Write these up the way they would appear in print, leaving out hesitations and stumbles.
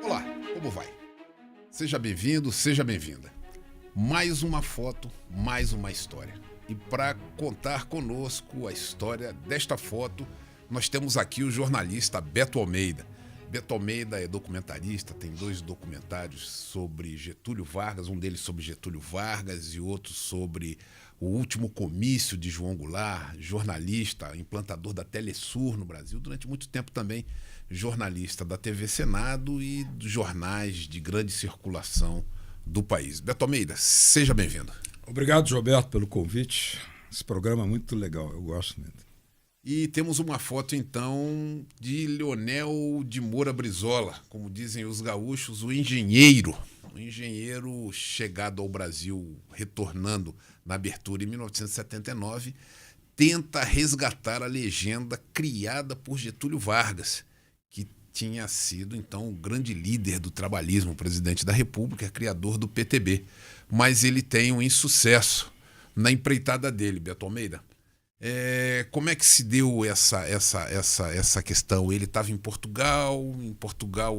Olá, como vai? Seja bem-vindo, seja bem-vinda. Mais uma foto, mais uma história. E para contar conosco a história desta foto, nós temos aqui o jornalista Beto Almeida. Beto Almeida é documentarista, tem 2 documentários sobre Getúlio Vargas, um deles sobre Getúlio Vargas e outro sobre o último comício de João Goulart, jornalista, implantador da Telesur no Brasil, durante muito tempo também jornalista da TV Senado e dos jornais de grande circulação do país. Beto Almeida, seja bem-vindo. Obrigado, Gilberto, pelo convite. Esse programa é muito legal, eu gosto muito. E temos uma foto, então, de Leonel de Moura Brizola, como dizem os gaúchos, o engenheiro. Um engenheiro chegado ao Brasil, retornando na abertura em 1979, tenta resgatar a legenda criada por Getúlio Vargas, que tinha sido, então, o grande líder do trabalhismo, o presidente da República, criador do PTB. Mas ele tem um insucesso na empreitada dele, Beto Almeida. Como é que se deu essa questão? Ele estava em Portugal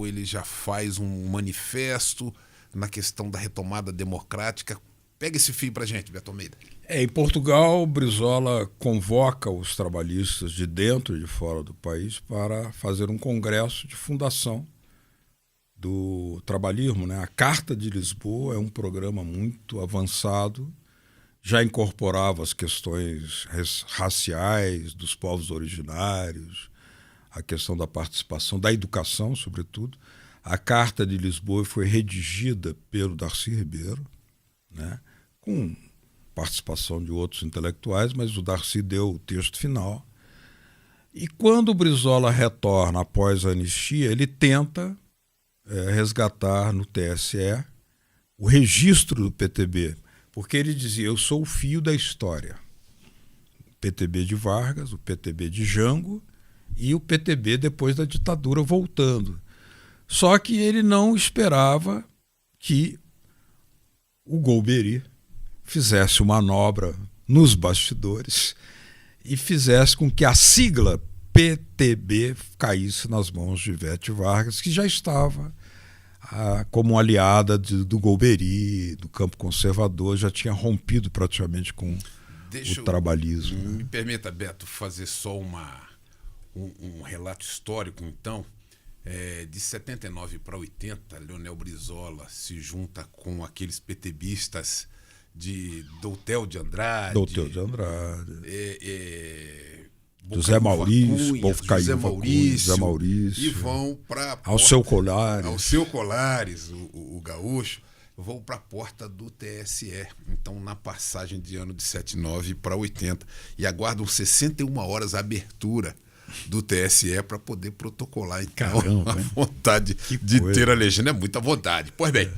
ele já faz um manifesto na questão da retomada democrática. Pega esse fio para a gente, Beto Almeida. Em Portugal, Brizola convoca os trabalhistas de dentro e de fora do país para fazer um congresso de fundação do trabalhismo, né? A Carta de Lisboa é um programa muito avançado, já incorporava as questões raciais dos povos originários, a questão da participação, da educação, sobretudo. A Carta de Lisboa foi redigida pelo Darcy Ribeiro, né, com participação de outros intelectuais, mas o Darcy deu o texto final. E quando o Brizola retorna após a anistia, ele tenta resgatar no TSE o registro do PTB, porque ele dizia, eu sou o fio da história. O PTB de Vargas, o PTB de Jango e o PTB depois da ditadura voltando. Só que ele não esperava que o Golbery fizesse uma manobra nos bastidores e fizesse com que a sigla PTB caísse nas mãos de Ivete Vargas, que já estava como aliada do Golbery, do campo conservador, já tinha rompido praticamente com o trabalhismo. Me permita, Beto, fazer só um relato histórico, então. De 79 para 80, Leonel Brizola se junta com aqueles PTBistas de Doutel de Andrade. José Maurício, José Maurício, e vão para Alceu Colares, o gaúcho, vão para a porta do TSE, então na passagem de ano de 79 para 80, e aguardam 61 horas a abertura do TSE para poder protocolar, então. Caramba, a vontade de ter a legenda é muita vontade. Pois bem,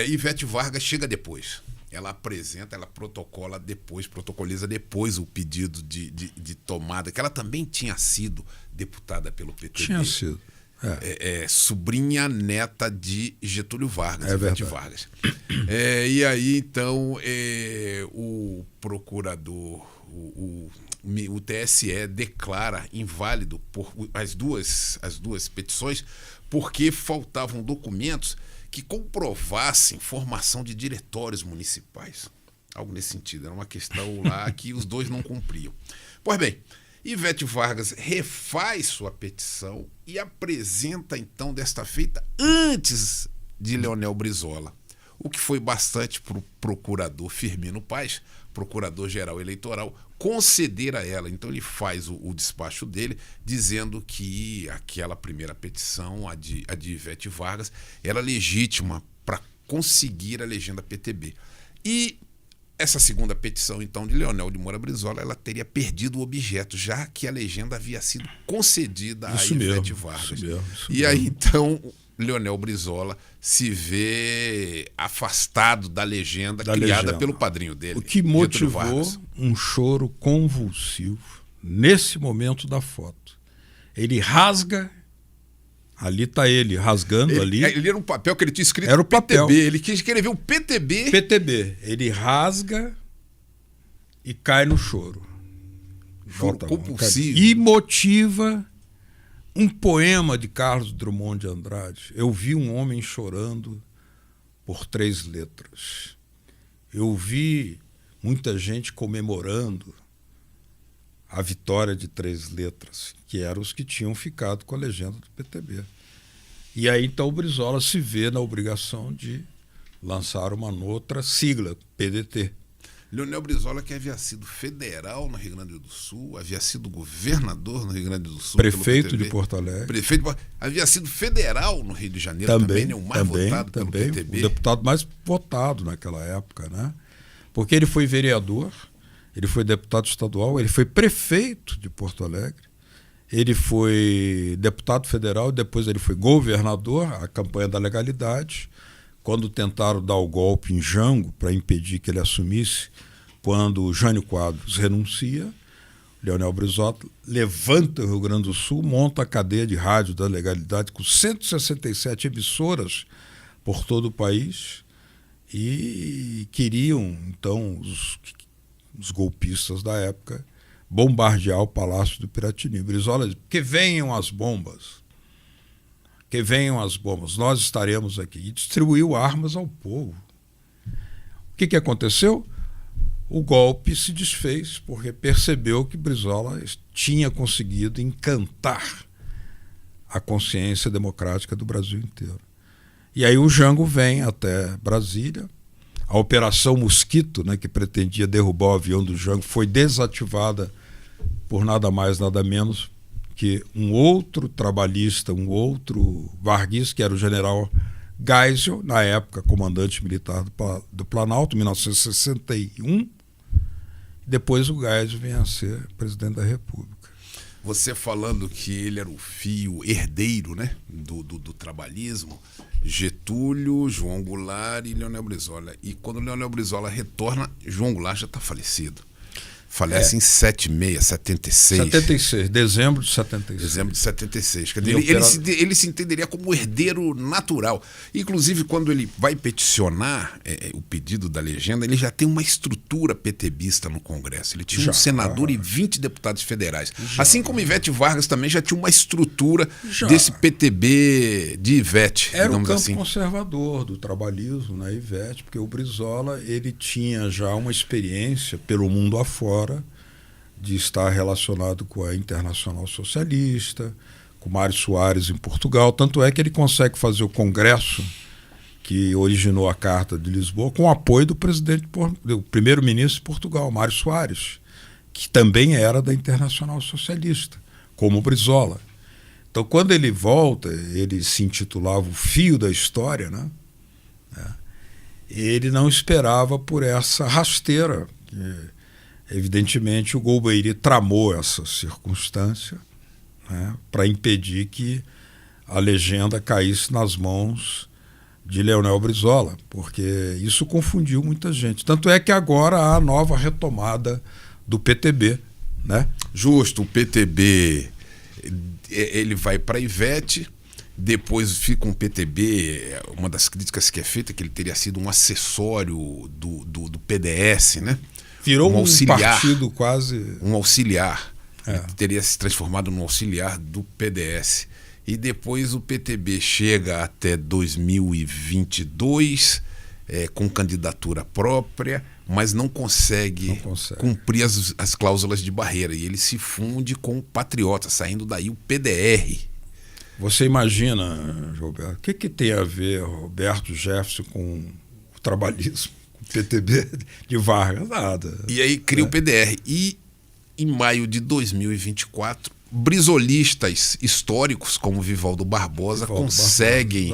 Ivete Vargas chega depois. Ela apresenta, ela protocoliza depois o pedido de tomada, que ela também tinha sido deputada pelo PTB. Tinha sido. Sobrinha neta de Getúlio Vargas, Ivete Vargas. E aí, então, o procurador, o TSE declara inválido por as duas petições, porque faltavam documentos que comprovassem formação de diretórios municipais. Algo nesse sentido. Era uma questão lá que os dois não cumpriam. Pois bem, Ivete Vargas refaz sua petição e apresenta, então, desta feita, antes de Leonel Brizola, o que foi bastante para o procurador Firmino Paz, procurador-geral eleitoral, conceder a ela. Então ele faz o despacho dele, dizendo que aquela primeira petição, a de Ivete Vargas, era legítima para conseguir a legenda PTB. E Essa segunda petição, então, de Leonel de Moura Brizola, ela teria perdido o objeto, já que a legenda havia sido concedida a Ivete Vargas. Isso mesmo. E aí, então, Leonel Brizola se vê afastado da legenda criada pelo padrinho dele. O que motivou um choro convulsivo nesse momento da foto. Ele rasga, ali está ele rasgando ali. Ele era um papel que ele tinha escrito era o papel. PTB, ele quis escrever o PTB. PTB, ele rasga e cai no choro. Choro compulsivo. E motiva um poema de Carlos Drummond de Andrade. Eu vi um homem chorando por 3 letras. Eu vi muita gente comemorando a vitória de 3 letras, que eram os que tinham ficado com a legenda do PTB. E aí, então, o Brizola se vê na obrigação de lançar uma outra sigla, PDT. Leonel Brizola, que havia sido federal no Rio Grande do Sul, havia sido governador no Rio Grande do Sul. Prefeito de Porto Alegre. Havia sido federal no Rio de Janeiro também, né? O mais votado pelo PTB. O deputado mais votado naquela época, né? Porque ele foi vereador, ele foi deputado estadual, ele foi prefeito de Porto Alegre, ele foi deputado federal, depois ele foi governador, a campanha da legalidade. Quando tentaram dar o golpe em Jango para impedir que ele assumisse, quando o Jânio Quadros renuncia, Leonel Brizola levanta o Rio Grande do Sul, monta a cadeia de rádio da legalidade com 167 emissoras por todo o país e queriam, então, os golpistas da época bombardear o Palácio do Piratini. Brizola diz, que venham as bombas. Que venham as bombas, nós estaremos aqui. E distribuiu armas ao povo. O que aconteceu? O golpe se desfez porque percebeu que Brizola tinha conseguido encantar a consciência democrática do Brasil inteiro. E aí o Jango vem até Brasília. A Operação Mosquito, né, que pretendia derrubar o avião do Jango, foi desativada por nada mais, nada menos que um outro trabalhista, um outro varguista, que era o general Geisel, na época comandante militar do Planalto, em 1961. Depois o Geisel vem a ser presidente da República. Você falando que ele era o fio herdeiro, né, do trabalhismo, Getúlio, João Goulart e Leonel Brizola. E quando Leonel Brizola retorna, João Goulart já está falecido. Falece em 76. Dezembro de 76. Dezembro de 76. Quer dizer, ele se entenderia como herdeiro natural. Inclusive, quando ele vai peticionar o pedido da legenda, ele já tem uma estrutura PTBista no Congresso. Ele tinha um senador e 20 deputados federais. Assim como Ivete Vargas também já tinha uma estrutura desse PTB de Ivete. Era o campo conservador do trabalhismo, né, Ivete, porque o Brizola ele tinha já uma experiência pelo mundo afora, de estar relacionado com a Internacional Socialista, com Mário Soares em Portugal. Tanto é que ele consegue fazer o congresso que originou a Carta de Lisboa com o apoio do primeiro-ministro de Portugal, Mário Soares, que também era da Internacional Socialista, como o Brizola. Então, quando ele volta, ele se intitulava O Fio da História, né? Ele não esperava por essa rasteira. Evidentemente, o Golbery tramou essa circunstância, né, para impedir que a legenda caísse nas mãos de Leonel Brizola, porque isso confundiu muita gente. Tanto é que agora há a nova retomada do PTB. Né? Justo, o PTB ele vai para Ivete, depois fica um PTB, uma das críticas que é feita é que ele teria sido um acessório do PDS, né? Virou um partido quase... Um auxiliar. Ele teria se transformado num auxiliar do PDS. E depois o PTB chega até 2022 com candidatura própria, mas não consegue cumprir as cláusulas de barreira. E ele se funde com o Patriota, saindo daí o PDR. Você imagina, Roberto, o que tem a ver Roberto Jefferson com o trabalhismo? PTB de Vargas, nada. E aí cria o PDR. E em maio de 2024, brizolistas históricos como Vivaldo Barbosa conseguem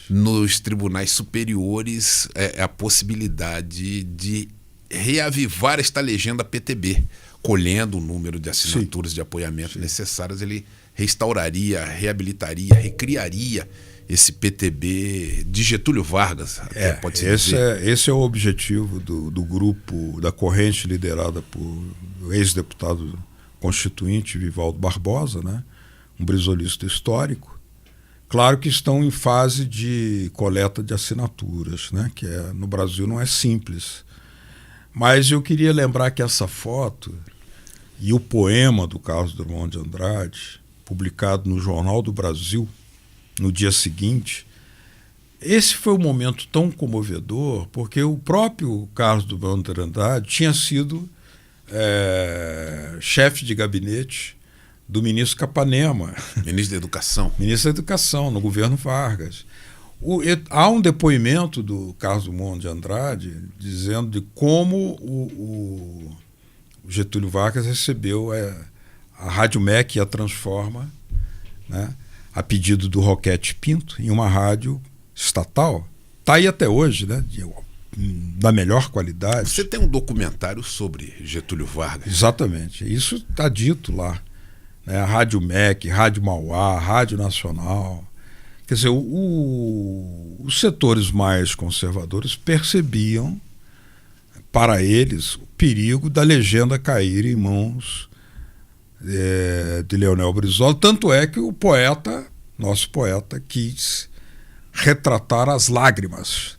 nos tribunais superiores a possibilidade de reavivar esta legenda PTB, colhendo o número de assinaturas de apoiamento necessárias, ele restauraria, reabilitaria, recriaria esse PTB de Getúlio Vargas, até pode-se dizer. Esse é o objetivo do grupo, da corrente liderada por ex-deputado constituinte Vivaldo Barbosa, né? Um brisolista histórico. Claro que estão em fase de coleta de assinaturas, né? Que no Brasil não é simples. Mas eu queria lembrar que essa foto e o poema do Carlos Drummond de Andrade, publicado no Jornal do Brasil, no dia seguinte, esse foi um momento tão comovedor, porque o próprio Carlos Drummond de Andrade tinha sido chefe de gabinete do ministro Capanema. Ministro da Educação. Ministro da Educação, no governo Vargas. Há um depoimento do Carlos Drummond de Andrade dizendo de como o Getúlio Vargas recebeu a Rádio MEC e a Transforma, né, a pedido do Roquete Pinto, em uma rádio estatal. Está aí até hoje, né, da melhor qualidade. Você tem um documentário sobre Getúlio Vargas. Exatamente. Isso está dito lá. Né, a Rádio MEC, Rádio Mauá, Rádio Nacional. Quer dizer, os setores mais conservadores percebiam, para eles, o perigo da legenda cair em mãos de Leonel Brizola. Tanto é que o poeta, nosso poeta, quis retratar as lágrimas.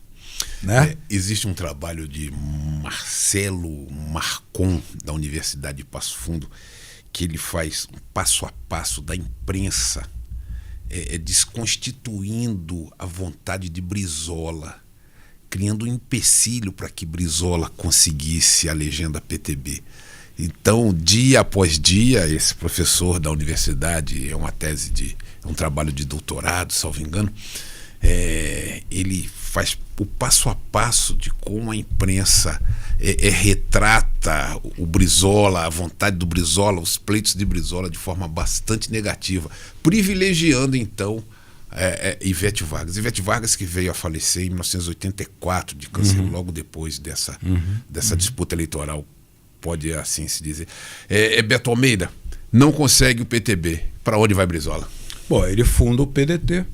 Né? Existe um trabalho de Marcelo Marcon, da Universidade de Passo Fundo, que ele faz um passo a passo da imprensa, desconstituindo a vontade de Brizola, criando um empecilho para que Brizola conseguisse a legenda PTB. Então, dia após dia, esse professor da universidade, é um trabalho de doutorado, salvo engano, ele faz o passo a passo de como a imprensa retrata o Brizola, a vontade do Brizola, os pleitos de Brizola de forma bastante negativa, privilegiando então Ivete Vargas. Ivete Vargas, que veio a falecer em 1984 de câncer, logo depois dessa disputa eleitoral, pode assim se dizer. Beto Almeida não consegue o PTB. Para onde vai Brizola? Bom, ele funda o PDT,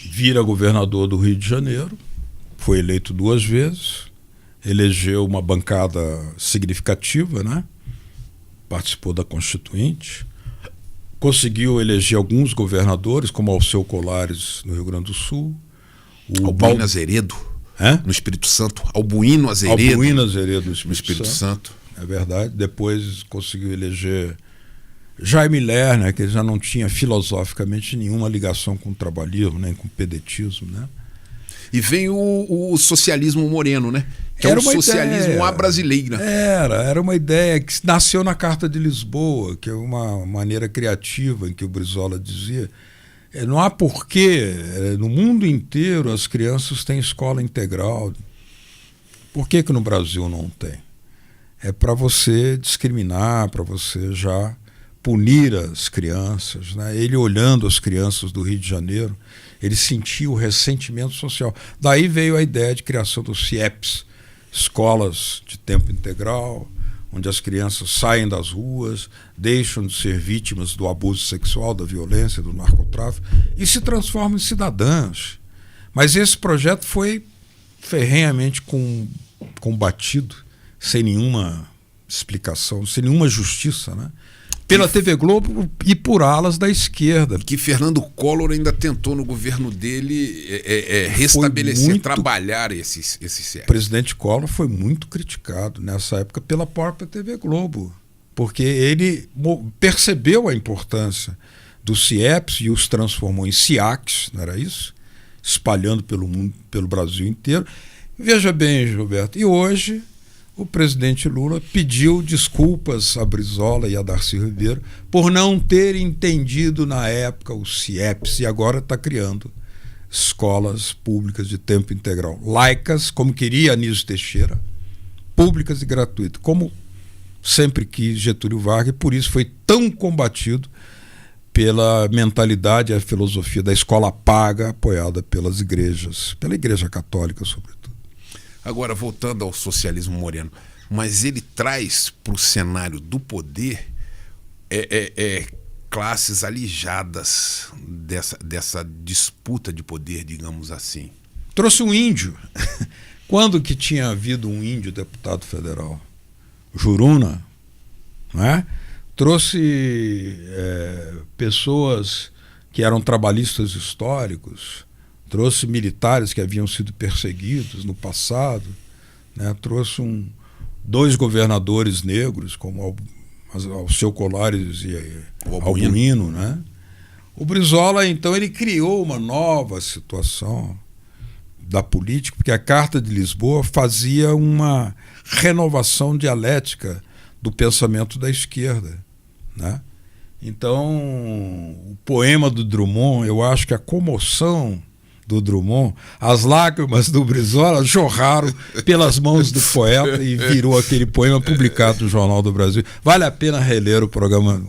vira governador do Rio de Janeiro, foi eleito 2 vezes, elegeu uma bancada significativa, né? Participou da Constituinte, conseguiu eleger alguns governadores, como Alceu Colares, no Rio Grande do Sul. Albuíno Azeredo, no Espírito Santo. Albuíno Azeredo no Espírito Santo. É verdade. Depois conseguiu eleger Jaime Lerner, que já não tinha filosoficamente nenhuma ligação com o trabalhismo, nem com o pedetismo, né? E vem o socialismo moreno, né? Que era um socialismo à brasileira. Era uma ideia que nasceu na Carta de Lisboa, que é uma maneira criativa em que o Brizola dizia: não há porquê, no mundo inteiro as crianças têm escola integral. Por que no Brasil não tem? É para você discriminar, para você já punir as crianças, né? Ele, olhando as crianças do Rio de Janeiro, ele sentia o ressentimento social. Daí veio a ideia de criação dos CIEPs, escolas de tempo integral, onde as crianças saem das ruas, deixam de ser vítimas do abuso sexual, da violência, do narcotráfico, e se transformam em cidadãs. Mas esse projeto foi ferrenhamente combatido, sem nenhuma explicação, sem nenhuma justiça, né? Pela TV Globo e por alas da esquerda. Que Fernando Collor ainda tentou no governo dele restabelecer, trabalhar esses CIEPs. O presidente Collor foi muito criticado nessa época pela própria TV Globo, porque ele percebeu a importância dos CIEPs e os transformou em SIACs, não era isso? Espalhando pelo mundo, pelo Brasil inteiro. Veja bem, Gilberto, e hoje o presidente Lula pediu desculpas a Brizola e a Darcy Ribeiro por não ter entendido na época os CIEPs, e agora está criando escolas públicas de tempo integral, laicas, como queria Anísio Teixeira, públicas e gratuitas, como sempre quis Getúlio Vargas, e por isso foi tão combatido pela mentalidade e a filosofia da escola paga, apoiada pelas igrejas, pela Igreja Católica, sobretudo. Agora, voltando ao socialismo Moreno, mas ele traz para o cenário do poder classes alijadas dessa disputa de poder, digamos assim. Trouxe um índio. Quando que tinha havido um índio deputado federal? Juruna, né? Trouxe pessoas que eram trabalhistas históricos, trouxe militares que haviam sido perseguidos no passado, né? Trouxe 2 governadores negros, como Alceu Colares e Albuino, né? O Brizola, então, ele criou uma nova situação da política, porque a Carta de Lisboa fazia uma renovação dialética do pensamento da esquerda, né? Então, o poema do Drummond, eu acho que a comoção do Drummond, as lágrimas do Brizola jorraram pelas mãos do poeta e virou aquele poema publicado no Jornal do Brasil. Vale a pena reler o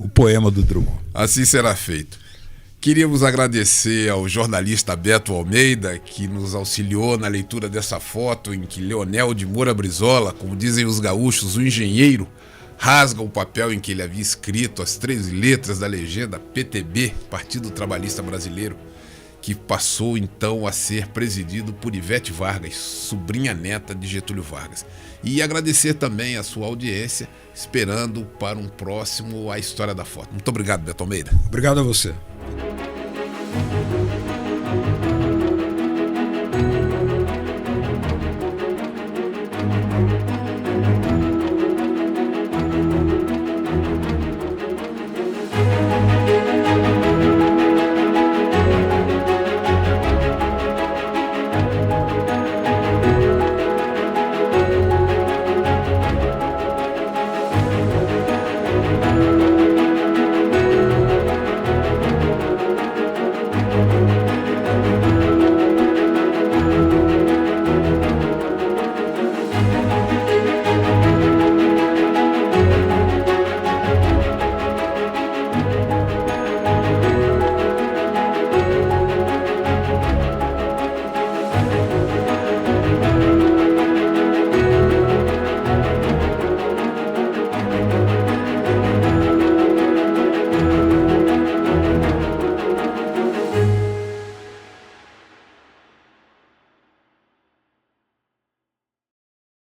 poema do Drummond. Assim será feito. Queríamos agradecer ao jornalista Beto Almeida, que nos auxiliou na leitura dessa foto em que Leonel de Moura Brizola, como dizem os gaúchos, o engenheiro, rasga o papel em que ele havia escrito as 3 letras da legenda PTB, Partido Trabalhista Brasileiro, que passou então a ser presidido por Ivete Vargas, sobrinha neta de Getúlio Vargas. E agradecer também a sua audiência, esperando para um próximo A História da Foto. Muito obrigado, Beto Almeida. Obrigado a você.